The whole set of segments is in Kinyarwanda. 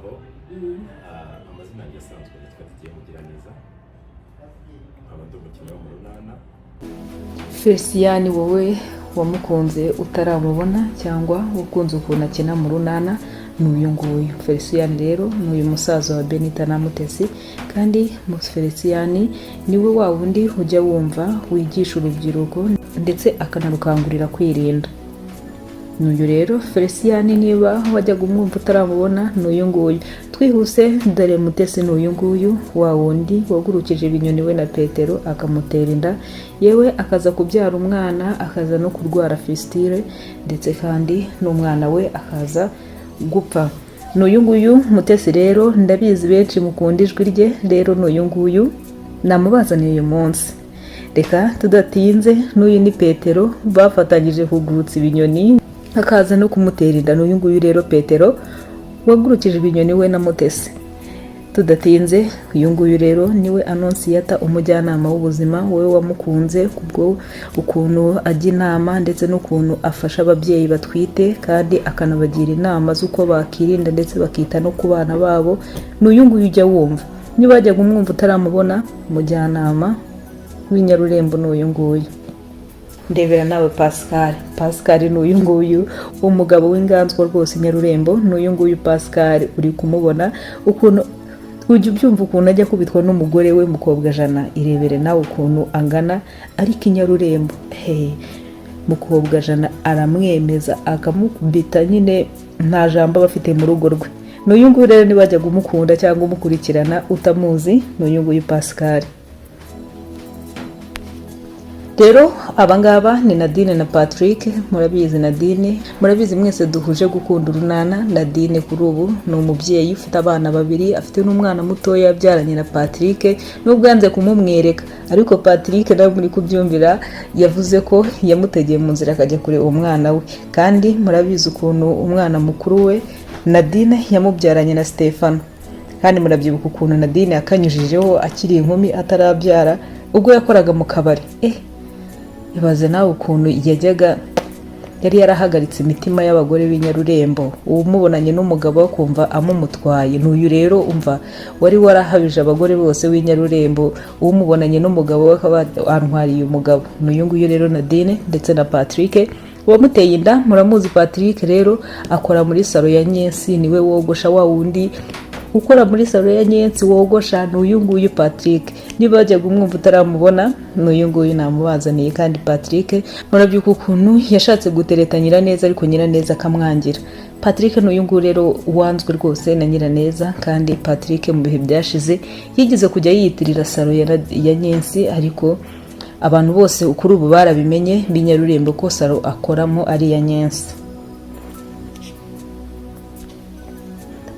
muraho. Amazina yanjye asanzwe nitwa Didier Mugiraneza, nkaba ndi umukinnyi wo mu Runana. Felicien, wowe wamukunze utaramubona cyangwa ukunze ukuntu akina mu Runana n'uyu nguyu. Felicien rero ni uyu musaza wa Benita na Mutesi, kandi Felicien niwe wa wundi ujya wumva wigisha urubyiruko ndetse akanarukangurira kwirinda. N'uyu rero Felicien, niba wajyaga umwumva utaramubona n'uyu nguyu. Twihuse dore Mutesi n'uyu nguyu, wa wundi wagurukije ibinyoni we na Petero akamutera inda, yewe akaza kubyara umwana, akaza no kurwara fistule, ndetse kandi n'umwana we akaza gupfa. N'uyu nguyu Mutesi rero ndabizi benshi mukunda ijwi rye, rero n'uyu nguyu namubazaniye uyu munsi. Reka tudatinze, n'uyu ni Petero bafatanyije kugurutsa ibinyoni akaza no kumutera inda. N'uyu nguyu rero Petero wagurukije ibinyoni we na Mutesi. Tudatinze, uyu nguyu rero niwe Anonsiyata, umujyanama w'ubuzima, wowe wamukunze kubwo ukuntu ajya inama ndetse n'ukuntu afasha ababyeyi batwite kandi akanabagira inama z'uko bakirinda ndetse bakita no ku bana babo. N'uyu nguyu ujya wumva, niba wajyaga umwumva utaramubona, umujyanama w'inyarurembo n'uyu nguyu. Ndebera nawe Pascal n'uyu nguyu, umugabo w'inganzwa rwose Nyarurembo. N'uyu nguyu Pascal uri kumubona ukuntu ujya ubyumva ukuntu ajya kubitwa n'umugore we Mukobwajana. Irebere nawe ukuntu angana, ariko Inyarurembo Mukobwajana aramwemeza akamukubita, nyine nta jambo bafite mu rugo rwe. N'uyu nguyu rero niba wajyaga umukunda cyangwa umukurikirana utamuzi, n'uyu nguyu Pascal. Rero abangaba ni Nadine na Patrick. Murabizi Nadine, murabizi mwese duhuje gukunda Urunana. Nadine kuri ubu ni umubyeyi ufite abana babiri, afite n'umwana mutoya yabyaranye na Patrick, nubwo yanze kumumwereka, ariko Patrick nawe muri kubyumvira yavuze ko yamutegeye mu nzira akajya kureba umwana we. Kandi murabizi ukuntu umwana mukuru we Nadine yamubyaranye na Stefano, kandi murabyibuka ukuntu Nadine yakanyujijeho akiri inkumi atarabyara, ubwo yakoraga mu kabari. Ibaze nawe ukuntu yari yarahagaritse imitima y'abagore b'Inyarurembo, umubonanye n'umugabo we kumva amumutwaye. N'uyu rero umva wari warahabije abagore bose b'Inyarurembo, umubonanye n'umugabo we akaba antwariye umugabo. N'uyu nguyu rero Nadine ndetse na Patrick wamuteye inda. Muramuzi Patrick rero akora muri salo ya Nyensi, niwe wogosha, wa wundi ukora muri salo ya Nyensi wogosha n'uyu nguyu Patrick. Niba wajyaga umwumva utaramubona, n'uyu nguyu namubazaniye. Kandi Patrick murabyuka ukuntu yashatse gutereta Nyiraneza, ariko Nyiraneza akamwangira. Patrick n'uyu nguyu rero wanzwe rwose na Nyiraneza, kandi Patrick mu bihe byashize yigeze kujya yiyitirira salo ya Nyensi, ariko abantu bose kuri ubu barabimenye b'Inyarurembo ko salo akoramo ari iya Nyensi.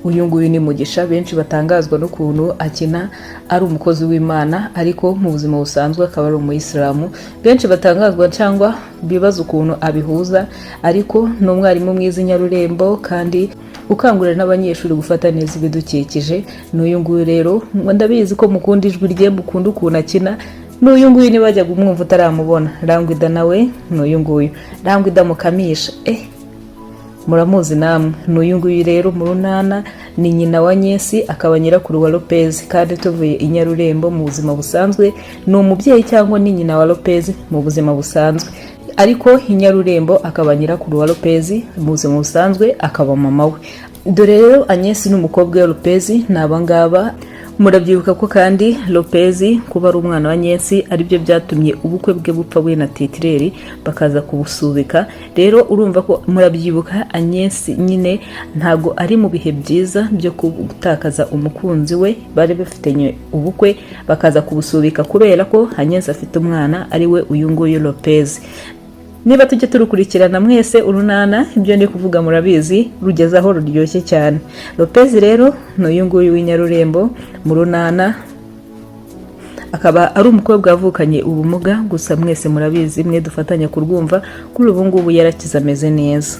Uyu nguyu ni Mugisha, benshi batangazwa n'ukuntu akina ari umukozi w'Imana, ariko mu buzima busanzwe akaba ari umuyisilamu. Benshi batangazwa cyangwa bibaza ukuntu abihuza, ariko ni umwarimu mwiza Nyarurembo kandi ukangurira n'abanyeshuri gufata neza ibidukikije. N'uyu nguyu rero ndabizi ko mukunda ijwi rye, mukunda ukuntu akina. N'uyu nguyu niba wajyaga umwumva utaramubona, Rangwida nawe n'uyu nguyu, Rangwida Mukamisha muramuzi namwe. N'uyu nguyu rero mu Runana ni nyina wa Nyensi, akaba nyirakuru wa Lopez. Kandi tuvuye Inyarurembo mu buzima busanzwe ni umubyeyi cyangwa ni nyina wa Lopez mu buzima busanzwe, ariko Inyarurembo akaba nyirakuru wa Lopez mu buzima busanzwe, akaba mama we. Dore rero Agnes n'umukobwa wa Lopez ni abangaba. Murabyibuka ko kandi Lopez kuba ari umwana wa Nyensi aribyo byatumye ubukwe bwe bupfa we na Titireri bakaza kubusubika. Rero urumva ko murabyibuka Agnes nyine ntago ari mu bihe byiza byo gutakaza umukunzi we, bari bafitanye ubukwe bakaza kubusubika kubera ko Agnes afite umwana ari we uyu nguyu Lopez. Niba tujye turukurikirana mwese Urunana, ibyo ndi kuvuga murabizi rugeze aho ruryoshye cyane. Lopez rero n'uyu nguyu w'Inyarurembo mu Runana, akaba ari umukobwa wavukanye ubumuga, gusa mwese murabizi mwe dufatanya kurwumva kuri ubu ngubu yarakize ameze neza.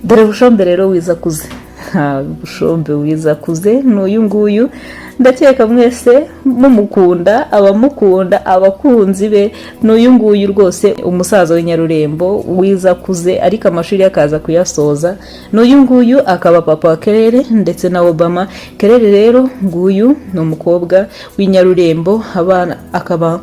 Dore Bushombe rero wiza kuze Bushombe Wizakuze n'uyu nguyu, ndakeka mwese mumukunda, abamukunda, abakunzi be, n'uyu nguyu rwose umusaza w'inyarurembo Wizakuze, ariko amashuri akaza kuyasoza. N'uyu nguyu akaba papa wa Kelele ndetse na Obama. Kelele rero nguyu ni umukobwa w'inyarurembo, abana akaba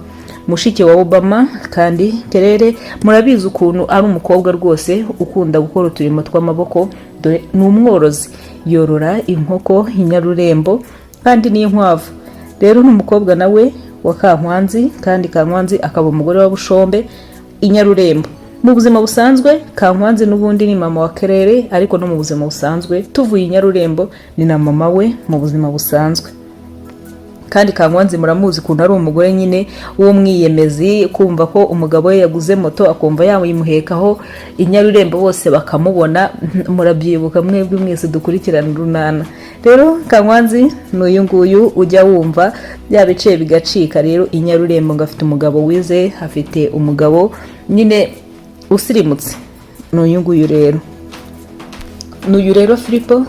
mushiki wa Obama. Kandi Kelele murabizi ukuntu ari umukobwa rwose ukunda gukora uturimo tw'amaboko, dore ni umworozi, yorora inkoko inyarurembo kandi n'inkwavu. Rero n'umukobwa nawe wa Kankwanzi, kandi Kankwanzi akaba umugore wa Bushombe inyarurembo. Mu buzima busanzwe Kankwanzi n'ubundi ni mama wa Kelele, ariko no mu buzima busanzwe tuvuye inyarurembo ni na mama we mu buzima busanzwe. Kandi Kankwanzi muramuzi kuntu ari umugore nyine w'umwiyemezi, kumva ko umugabo we yaguze moto akumva yamuhekaho inyarurembo bose bakamubona. Murabyibuka mwebwe mwese dukurikirana urunana. Rero Kankwanzi n'uyu nguyu ujya wumva byabice bigacika. Rero inyarurembo ngo afite umugabo wize, afite umugabo nyine usirimutse. N'uyu nguyu rero, n'uyu rero Filipo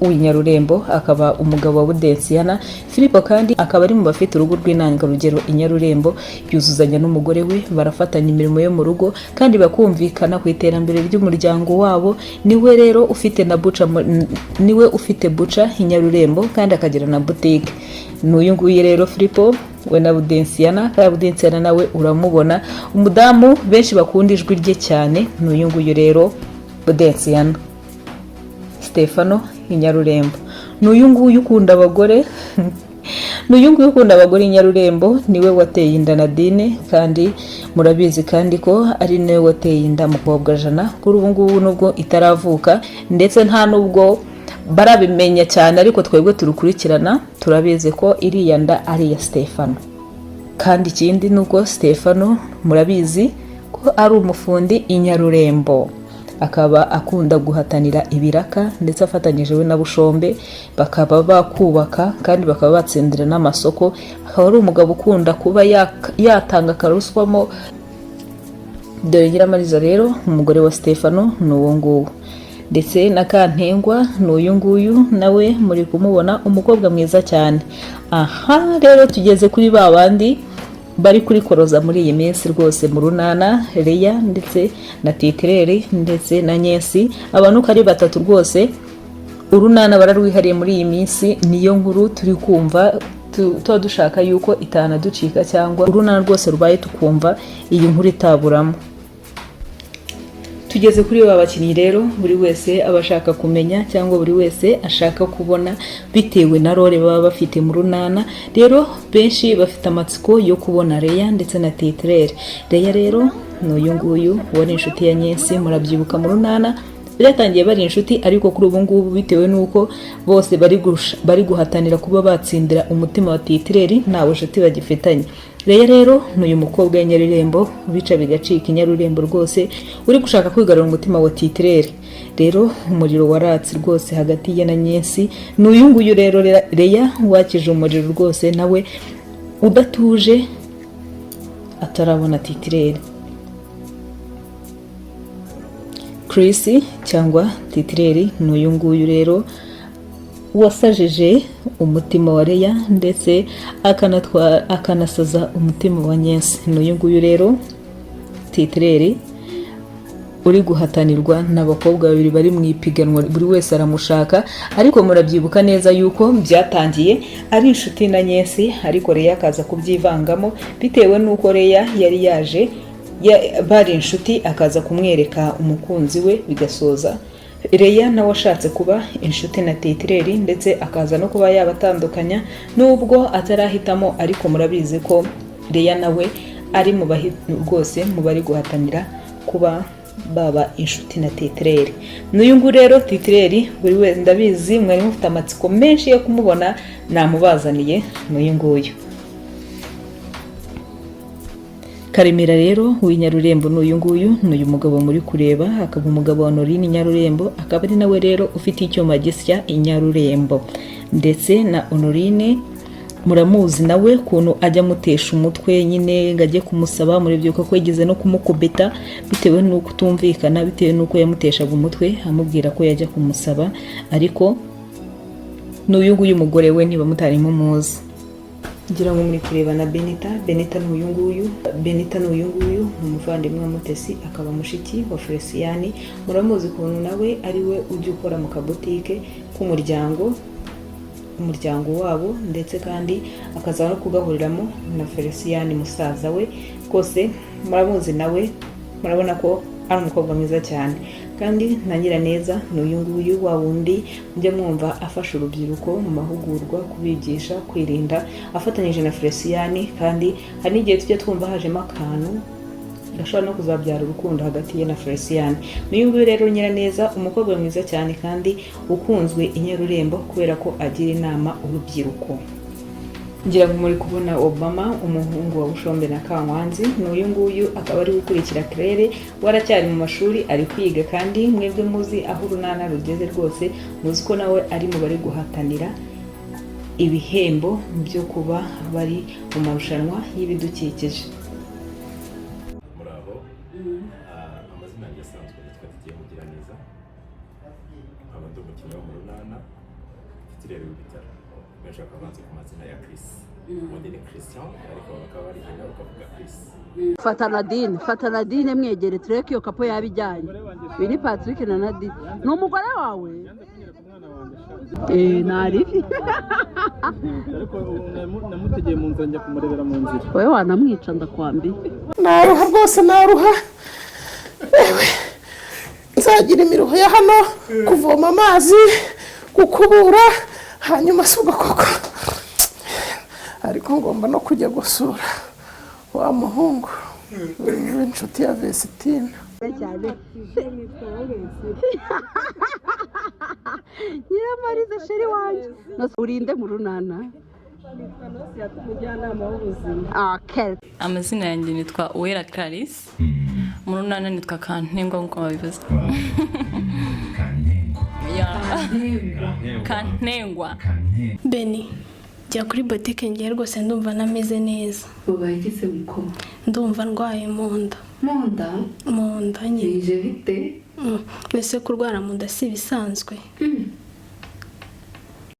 w'inyarurembo akaba umugabo wa Budensiana. Filipo kandi akaba ari mu bafite urugo rw'intangarugero inyarurembo, yuzuzanya n'umugore we, barafatanya imirimo yo mu rugo kandi bakumvikana ku iterambere ry'umuryango wabo. Niwe rero ufite na buca, niwe ufite buca inyarurembo kandi akagira na boutique. N'uyu nguyu rero Filipo we na Budensiana. Kandi Budensiana nawe uramubona, umudamu benshi bakunda ijwi rye cyane. N'uyu nguyu rero Budensiana. Stefano inyarurembo, n'uyu nguyu ukunda abagore n'uyu nguyu ukunda abagore inyarurembo, niwe wateye inda Nadine, kandi murabizi kandi ko ari nawe wateye inda mukobwa Jana. Kuri ubu ngubu nubwo itaravuka ndetse nta nubwo barabimenya cyane, ariko twebwe turukurikirana turabizi ko iriya nda ari iya Stefano. Kandi ikindi nuko Stefano murabizi ko ari umufundi inyarurembo, akaba akunda guhatanira ibiraka ndetse afatanyije we na Bushombe, bakaba bakubaka kandi bakaba batsindira n'amasoko. Akaba ari umugabo ukunda kuba yatanga akaruswamo. Dore Nyiramariza rero umugore wa Stefano n'uwo nguwo, ndetse na Kantengwa n'uyu nguyu nawe muri kumubona, umukobwa mwiza cyane. Aha rero tugeze kuri ba bandi bari kuri koroza muri iyi minsi rwose mu runana, Leya ndetse na Titireri ndetse na Nyesi. Abantu kari batatu rwose urunana bararwihariye muri iyi minsi. Niyo nkuru turi kumva, tuba dushaka yuko itana ducika, cyangwa urunana rwose rubaye tukumva iyi nkuru itaburamo. Tugeze kuri ba bakinnyi rero, buri wese abashaka kumenya cyangwa buri wese ashaka kubona bitewe na role baba bafite mu runana. Rero benshi bafite amatsiko yo kubona Leya ndetse na Titireri. Leya rero n'uyu nguyu wari inshuti ya Nyesi, murabyibuka mu runana byatangiye bari inshuti, ariko kuri ubu ngubu bitewe nuko bose bari guhatanira kuba batsindira umutima wa Titireri, nta bucuti bagifitanye. Leya rero n'uyu mukobwa w'inyarurembo bica bigacika inyarurembo rwose, uri gushaka kwigarura umutima wa Titireri. Rero umuriro waratse rwose hagati ye na Nyesi. N'uyu nguyu rero Leya wakije umuriro rwose, nawe udatuje atarabona Titireri. Chris cyangwa Titireri n'uyu nguyu rero wasajije umutima wa Leya ndetse akanasaza umutima wa Nyesi. N'uyu nguyu rero Titireri uri guhatanirwa n'abakobwa babiri bari mu ipiganwa, buri wese aramushaka. Ariko murabyibuka neza yuko byatangiye ari inshuti na Nyesi, ariko Leya akaza kubyivangamo bitewe nuko Leya yari yaje bari inshuti, akaza kumwereka umukunzi we, bigasoza Leya nawe ashatse kuba inshuti na Titireri ndetse akaza no kuba yabatandukanya nubwo atarahitamo. Ariko murabizi ko Leya nawe ari mu rwose mu bari guhatanira kuba baba inshuti na Titireri. N'uyu nguyu rero Titireri buri wese ndabizi mwari mufite amatsiko menshi yo kumubona, namubazaniye n'uyu nguyu. Karemera rero w'inyarurembo n'uyu nguyu, n'uyu mugabo muri kureba, akaba umugabo wa Honorine Inyarurembo, akaba ari nawe rero ufite icyuma gisya Inyarurembo. Ndetse na Honorine muramuzi nawe kuntu ajya mutesha umutwe nyine ngo ajye kumusaba, muribyuka ko yigeze no kumukubita bitewe n'uko utumvikana, bitewe n'uko yamuteshaga umutwe amubwira ko yajya kumusaba, ariko n'uyu nguyu umugore we niba mutarimo muzi. Ngira ngo muri kureba na Benita n'uyu nguyu, Benita n'uyu nguyu ni umuvandimwe wa Mutesi, akaba mushiki wa Felicien. Muramuzi kuntu nawe ari we ujya ukora mu kabutike k'umuryango wabo, ndetse kandi akaza no kugahuriramo na Felicien musaza we. Kose muramuzi nawe, murabona ko ari umukobwa mwiza cyane. Kandi nangira neza n'uyu nguyu wa wundi mujya mwumva afasha urubyiruko mu mahugurwa, kubigisha kwirinda, afatanyije na Felicien. Kandi hari n'igihe tujya twumva hajemo akantu gashobora no kuzabyara urukundo hagati ye na Felicien. N'uyu nguyu rero Nyiraneza, umukobwa mwiza cyane kandi ukunzwe i Nyarurembo kubera ko agira inama urubyiruko. Ngira ngo muri kubona Obama, umuhungu wa Bushombe na Kankwanzi. N'uyu nguyu akaba ari gukurikira Claire, waracyari mu mashuri ari kwiga, kandi mwebwe muzi aho urunana rugeze rwose, muzi ko nawe ari mu bari guhatanira ibihembo byo kuba bari mu marushanwa y'ibidukikije. Muraho, amazina yanjye asanzwe nitwa Didier Mugiraneza, nkaba ndi umukinnyi wo mu runana Titirere w'ibitaro, benshi bakabanza ku mazina ya Chris, ubundi ni Christian, ariko bakaba barigenda bakavuga Chris. Fata Nadine mwegere tureke iyo kapo yabijyanye. Uyu ni Patrick na Nadine. Ni umugore wawe? Nari. Ariko namutegeye mu nzira njya kumurebera mu nzira. Wowe wanamwica ndakwambiye. Naruha rwose, naruha. Ewe nzagira imiruho ya hano, kuvoma amazi, gukubura, hanyuma suga koko. Ariko ngomba no kujya gusura wa muhungu w'inshuti ya Vesitine. Nyiramariza sheri wanjye. Urinde mu runana. Amazina yanjye nitwa Uwera Clarisse, mu runana nitwa Kantengwa nk'uko babivuze. Kantengwa. Beni, jya kuri botike ngiye rwose ndumva nameze neza. Ubagize mukoma. Ndumva ndwaye mu nda. Mu nda? Mu nda nyine. Bije bite? Mbese kurwara mu nda si bisanzwe.